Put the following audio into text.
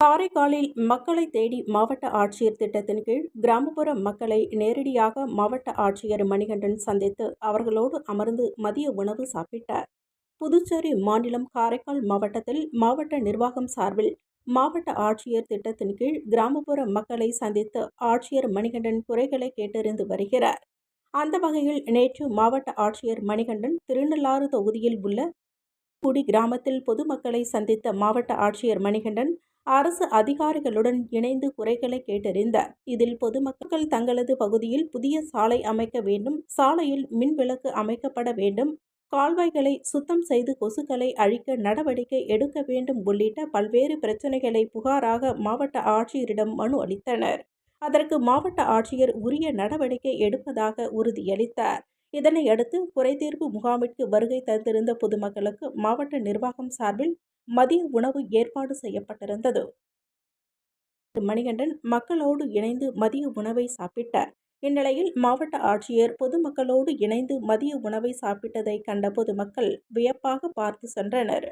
காரைக்காலில் மக்களை தேடி மாவட்ட ஆட்சியர் திட்டத்தின் கீழ் கிராமப்புற மக்களை நேரடியாக மாவட்ட ஆட்சியர் மணிகண்டன் சந்தித்து அவர்களோடு அமர்ந்து மதிய உணவு சாப்பிட்டார். புதுச்சேரி மாநிலம் காரைக்கால் மாவட்டத்தில் மாவட்ட நிர்வாகம் சார்பில் மாவட்ட ஆட்சியர் திட்டத்தின் கீழ் கிராமப்புற மக்களை சந்தித்து ஆட்சியர் மணிகண்டன் குறைகளை கேட்டறிந்து வருகிறார். அந்த வகையில் நேற்று மாவட்ட ஆட்சியர் மணிகண்டன் திருநள்ளாறு தொகுதியில் உள்ள குடி கிராமத்தில் பொதுமக்களை சந்தித்த மாவட்ட ஆட்சியர் மணிகண்டன் அரசு அதிகாரிகளுடன் இணைந்து குறைகளை கேட்டறிந்தார். இதில் பொதுமக்கள் தங்களது பகுதியில் புதிய சாலை அமைக்க வேண்டும், சாலையில் மின்விளக்கு அமைக்கப்பட வேண்டும், கால்வாய்களை சுத்தம் செய்து கொசுக்களை அழிக்க நடவடிக்கை எடுக்க வேண்டும் உள்ளிட்ட பல்வேறு பிரச்சனைகளை புகாராக மாவட்ட ஆட்சியரிடம் மனு அளித்தனர். அதற்கு மாவட்ட ஆட்சியர் உரிய நடவடிக்கை எடுப்பதாக உறுதியளித்தார். இதனையடுத்து குறைதீர்ப்பு முகாமிற்கு வருகை தந்திருந்த பொதுமக்களுக்கு மாவட்ட நிர்வாகம் சார்பில் மதிய உணவு ஏற்பாடு செய்யப்பட்டிருந்தது. மணிகண்டன் மக்களோடு இணைந்து மதிய உணவை சாப்பிட்டார். இந்நிலையில் மாவட்ட ஆட்சியர் பொதுமக்களோடு இணைந்து மதிய உணவை சாப்பிட்டதை கண்ட பொதுமக்கள் வியப்பாக பார்த்து சென்றனர்.